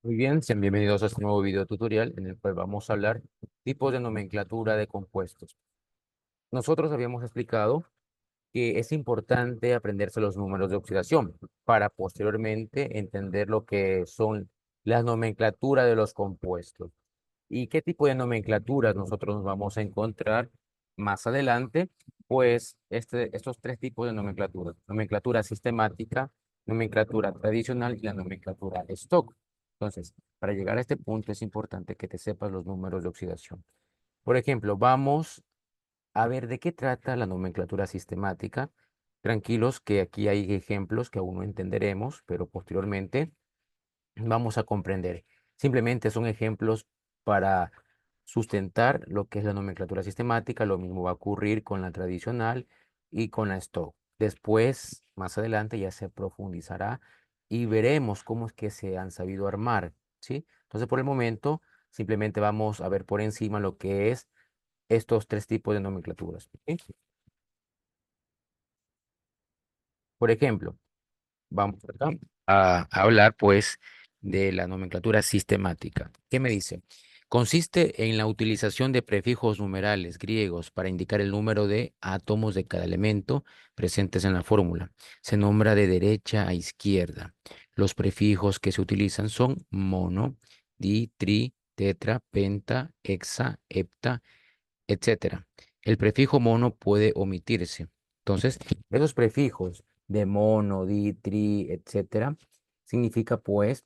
Muy bien, sean bienvenidos a este nuevo video tutorial en el cual vamos a hablar tipos de nomenclatura de compuestos. Nosotros habíamos explicado que es importante aprenderse los números de oxidación para posteriormente entender lo que son las nomenclaturas de los compuestos. ¿Y qué tipo de nomenclaturas nosotros nos vamos a encontrar más adelante? Pues estos tres tipos de nomenclatura: nomenclatura sistemática, nomenclatura tradicional y la nomenclatura stock. Entonces, para llegar a este punto es importante que te sepas los números de oxidación. Por ejemplo, vamos a ver de qué trata la nomenclatura sistemática. Tranquilos que aquí hay ejemplos que aún no entenderemos, pero posteriormente vamos a comprender. Simplemente son ejemplos para sustentar lo que es la nomenclatura sistemática. Lo mismo va a ocurrir con la tradicional y con la stock. Después, más adelante, ya se profundizará y veremos cómo es que se han sabido armar, ¿sí? Entonces, por el momento, simplemente vamos a ver por encima lo que es estos tres tipos de nomenclaturas, ¿ok? Por ejemplo, vamos acá a hablar pues de la nomenclatura sistemática. ¿Qué me dice? Consiste en la utilización de prefijos numerales griegos para indicar el número de átomos de cada elemento presentes en la fórmula. Se nombra de derecha a izquierda. Los prefijos que se utilizan son mono, di, tri, tetra, penta, hexa, hepta, etcétera. El prefijo mono puede omitirse. Entonces, esos prefijos de mono, di, tri, etcétera, significa pues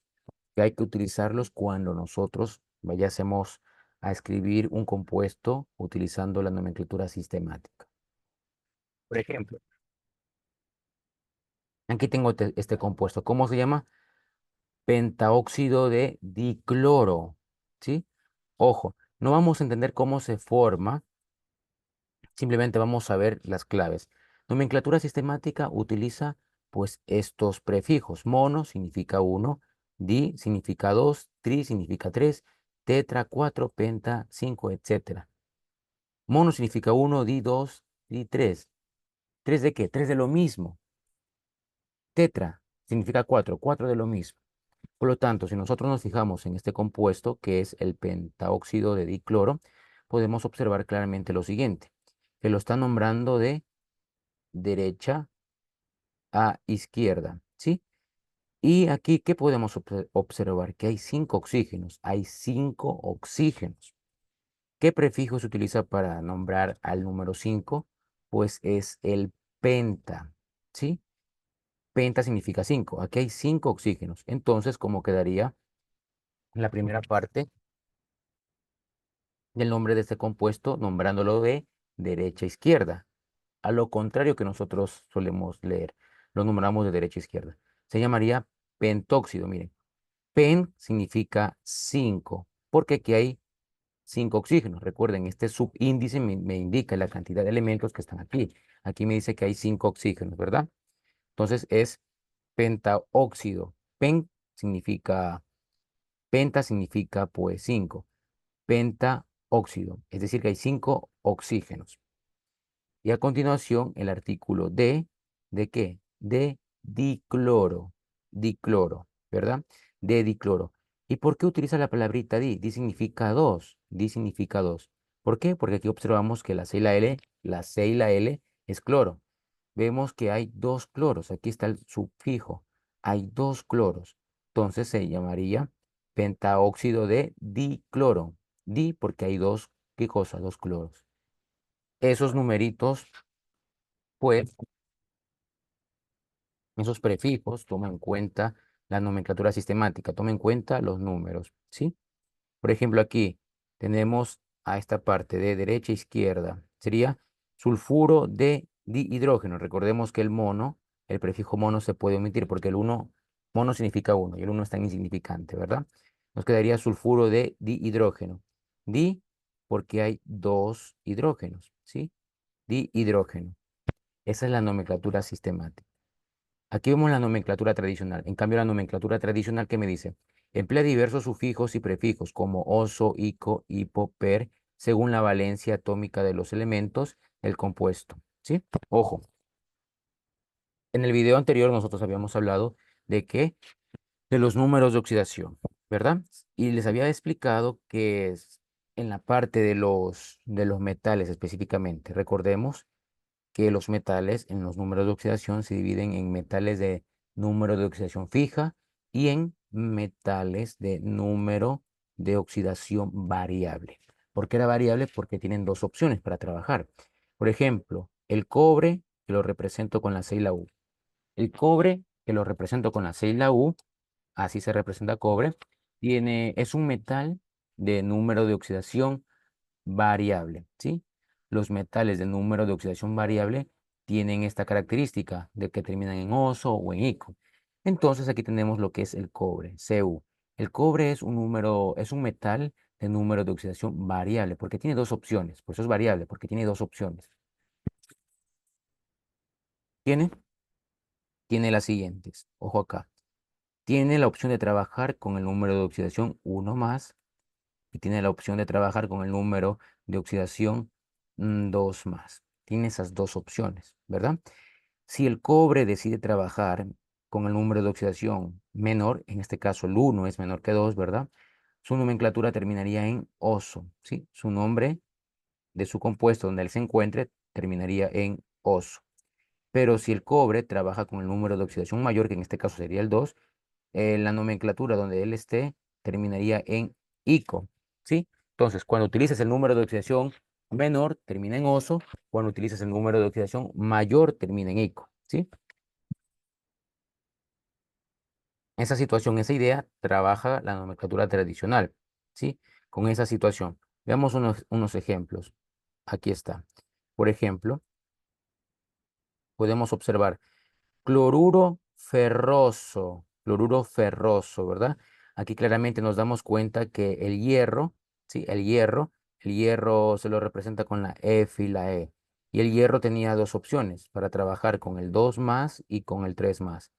que hay que utilizarlos cuando nosotros vayásemos a escribir un compuesto utilizando la nomenclatura sistemática. Por ejemplo, aquí tengo este compuesto. ¿Cómo se llama? Pentaóxido de dicloro. ¿Sí? Ojo, no vamos a entender cómo se forma. Simplemente vamos a ver las claves. Nomenclatura sistemática utiliza pues estos prefijos. Mono significa uno, di significa dos, tri significa tres, tetra, cuatro, penta, cinco, etcétera. Mono significa uno, di dos, di tres. ¿Tres de qué? Tres de lo mismo. Tetra significa cuatro, cuatro de lo mismo. Por lo tanto, si nosotros nos fijamos en este compuesto, que es el pentaóxido de dicloro, podemos observar claramente lo siguiente, que lo está nombrando de derecha a izquierda, ¿sí? Y aquí, ¿qué podemos observar? Que hay cinco oxígenos, hay cinco oxígenos. ¿Qué prefijo se utiliza para nombrar al número 5? Pues es el penta, ¿sí? Penta significa 5. Aquí hay cinco oxígenos. Entonces, ¿cómo quedaría la primera parte del nombre de este compuesto, nombrándolo de derecha a izquierda? A lo contrario que nosotros solemos leer, lo nombramos de derecha a izquierda. Se llamaría pentóxido, miren. Pen significa 5, porque aquí hay 5 oxígenos. Recuerden, este subíndice me indica la cantidad de elementos que están aquí. Aquí me dice que hay 5 oxígenos, ¿verdad? Entonces es pentaóxido. Significa, penta significa pues 5. Pentaóxido, es decir, que hay 5 oxígenos. Y a continuación, el artículo ¿de qué? De dicloro, dicloro, ¿verdad? De dicloro. ¿Y por qué utiliza la palabrita di? Di significa dos, di significa dos. ¿Por qué? Porque aquí observamos que la C y la L es cloro. Vemos que hay dos cloros, aquí está el sufijo, hay dos cloros. Entonces se llamaría pentaóxido de dicloro. Di porque hay dos, ¿qué cosa? Dos cloros. Esos numeritos pues esos prefijos, toma en cuenta la nomenclatura sistemática, toma en cuenta los números, ¿sí? Por ejemplo, aquí tenemos a esta parte de derecha a izquierda, sería sulfuro de dihidrógeno. Recordemos que el prefijo mono se puede omitir porque el uno, mono significa uno y el uno es tan insignificante, ¿verdad? Nos quedaría sulfuro de dihidrógeno. Di porque hay dos hidrógenos, ¿sí? Dihidrógeno. Esa es la nomenclatura sistemática. Aquí vemos la nomenclatura tradicional. En cambio, la nomenclatura tradicional, ¿qué me dice? Emplea diversos sufijos y prefijos como oso, ico, hipo, per, según la valencia atómica de los elementos del compuesto. ¿Sí? Ojo, en el video anterior nosotros habíamos hablado de qué? De los números de oxidación. ¿verdad? Y les había explicado que en la parte de los metales específicamente, recordemos que los metales en los números de oxidación se dividen en metales de número de oxidación fija y en metales de número de oxidación variable. ¿Por qué era variable? Porque tienen dos opciones para trabajar. Por ejemplo, el cobre, que lo represento con la C y la U. El cobre, que lo represento con la C y la U, así se representa cobre, es un metal de número de oxidación variable, ¿sí? Los metales de número de oxidación variable tienen esta característica de que terminan en oso o en ico. Entonces aquí tenemos lo que es el cobre, Cu. El cobre es un metal de número de oxidación variable porque tiene dos opciones. Por eso es variable, porque tiene dos opciones. Tiene, tiene las siguientes. Ojo acá. Tiene la opción de trabajar con el número de oxidación uno más y tiene la opción de trabajar con el número de oxidación 2 más. Tiene esas dos opciones, ¿verdad? Si el cobre decide trabajar con el número de oxidación menor, en este caso el uno es menor que 2, ¿verdad? Su nomenclatura terminaría en oso, ¿sí? Su nombre de su compuesto donde él se encuentre terminaría en oso. Pero si el cobre trabaja con el número de oxidación mayor, que en este caso sería el 2, la nomenclatura donde él esté terminaría en ico, ¿sí? Entonces, cuando utilizas el número de oxidación menor, termina en oso. Cuando utilizas el número de oxidación mayor, termina en ico, ¿sí? Esa situación, esa idea, trabaja la nomenclatura tradicional, ¿sí? Con esa situación. Veamos unos ejemplos. Aquí está. Por ejemplo, podemos observar cloruro ferroso, ¿verdad? Aquí claramente nos damos cuenta que el hierro, ¿sí? El hierro se lo representa con la F y la E. Y el hierro tenía dos opciones para trabajar con el 2 más y con el 3 más.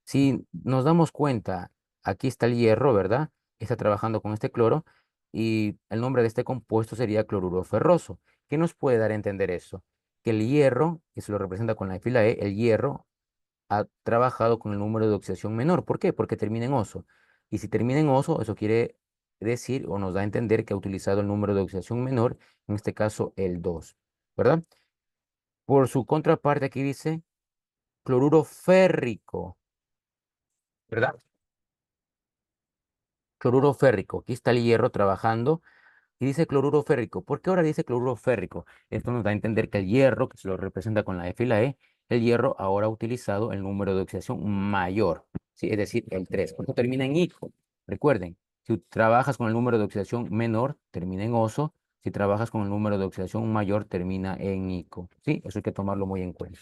Si nos damos cuenta, aquí está el hierro, ¿verdad? Está trabajando con este cloro y el nombre de este compuesto sería cloruro ferroso. ¿Qué nos puede dar a entender eso? Que el hierro, que se lo representa con la F y la E, el hierro ha trabajado con el número de oxidación menor. ¿Por qué? Porque termina en oso. Y si termina en oso, eso quiere decir o nos da a entender que ha utilizado el número de oxidación menor, en este caso el 2, ¿verdad? Por su contraparte aquí dice cloruro férrico, ¿verdad? Cloruro férrico. Aquí está el hierro trabajando y dice cloruro férrico. ¿Por qué ahora dice cloruro férrico? Esto nos da a entender que el hierro, que se lo representa con la F y la E, el hierro ahora ha utilizado el número de oxidación mayor, ¿sí? Es decir, el 3. Por eso termina en ico. Recuerden, si trabajas con el número de oxidación menor, termina en oso. Si trabajas con el número de oxidación mayor, termina en ico, ¿sí? Eso hay que tomarlo muy en cuenta.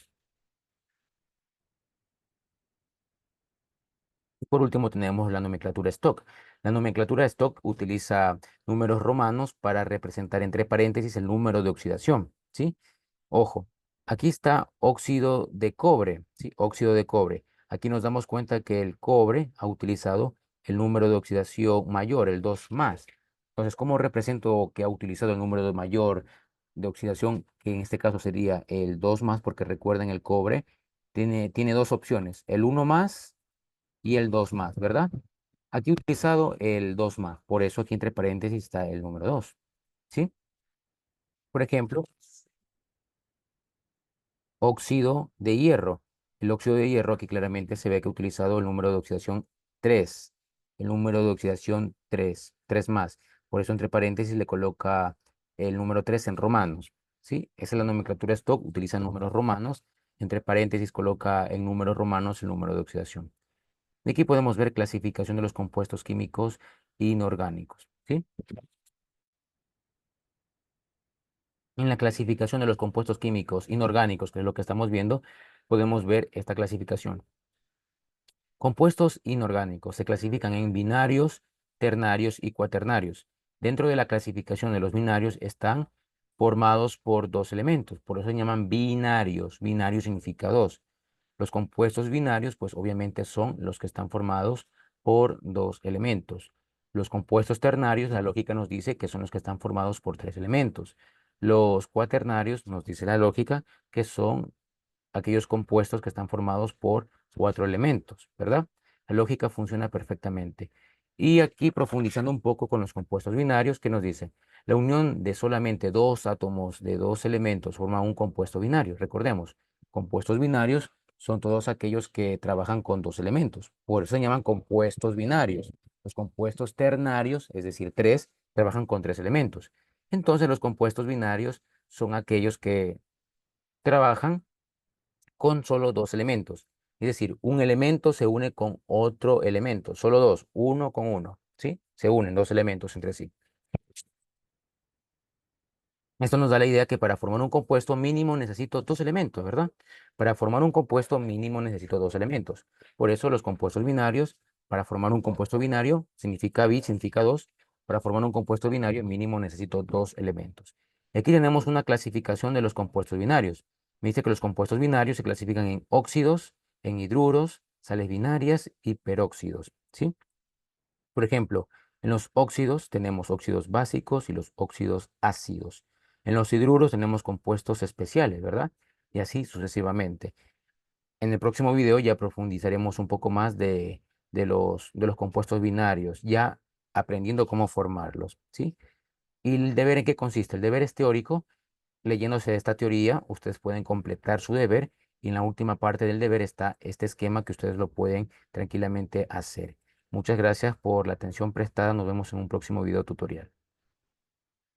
Por último, tenemos la nomenclatura stock. La nomenclatura stock utiliza números romanos para representar entre paréntesis el número de oxidación, ¿sí? Ojo, aquí está óxido de cobre, ¿sí? Óxido de cobre. Aquí nos damos cuenta que el cobre ha utilizado el número de oxidación mayor, el 2 más. Entonces, ¿cómo represento que ha utilizado el número de mayor de oxidación, que en este caso sería el 2 más, porque recuerden, el cobre tiene dos opciones, el uno más y el 2 más, ¿verdad? Aquí he utilizado el 2 más, por eso aquí entre paréntesis está el número 2, ¿sí? Por ejemplo, óxido de hierro. El óxido de hierro aquí claramente se ve que he utilizado el número de oxidación 3, el número de oxidación 3 más. Por eso entre paréntesis le coloca el número 3 en romanos, ¿sí? Esa es la nomenclatura stock, utiliza números romanos, entre paréntesis coloca en números romanos el número de oxidación. De aquí podemos ver clasificación de los compuestos químicos inorgánicos, ¿sí? En la clasificación de los compuestos químicos inorgánicos, que es lo que estamos viendo, podemos ver esta clasificación. Compuestos inorgánicos se clasifican en binarios, ternarios y cuaternarios. Dentro de la clasificación de los binarios están formados por dos elementos, por eso se llaman binarios. Binario significa dos. Los compuestos binarios, pues obviamente son los que están formados por dos elementos. Los compuestos ternarios, la lógica nos dice que son los que están formados por tres elementos. Los cuaternarios, nos dice la lógica, que son aquellos compuestos que están formados por cuatro elementos, ¿verdad? La lógica funciona perfectamente. Y aquí profundizando un poco con los compuestos binarios, que nos dice, la unión de solamente dos átomos de dos elementos forma un compuesto binario. Recordemos, compuestos binarios son todos aquellos que trabajan con dos elementos. Por eso se llaman compuestos binarios. Los compuestos ternarios, es decir, tres, trabajan con tres elementos. Entonces, los compuestos binarios son aquellos que trabajan con solo dos elementos. Es decir, un elemento se une con otro elemento, solo dos, uno con uno, ¿sí? Se unen dos elementos entre sí. Esto nos da la idea que para formar un compuesto mínimo necesito dos elementos, ¿verdad? Para formar un compuesto mínimo necesito dos elementos. Por eso los compuestos binarios, para formar un compuesto binario, significa bit, significa dos. Para formar un compuesto binario mínimo necesito dos elementos. Aquí tenemos una clasificación de los compuestos binarios. Me dice que los compuestos binarios se clasifican en óxidos, en hidruros, sales binarias y peróxidos, ¿sí? Por ejemplo, en los óxidos tenemos óxidos básicos y los óxidos ácidos. En los hidruros tenemos compuestos especiales, ¿verdad? Y así sucesivamente. En el próximo video ya profundizaremos un poco más de los compuestos binarios, ya aprendiendo cómo formarlos, ¿sí? ¿Y el deber en qué consiste? El deber es teórico. Leyéndose esta teoría, ustedes pueden completar su deber y en la última parte del deber está este esquema que ustedes lo pueden tranquilamente hacer. Muchas gracias por la atención prestada. Nos vemos en un próximo video tutorial.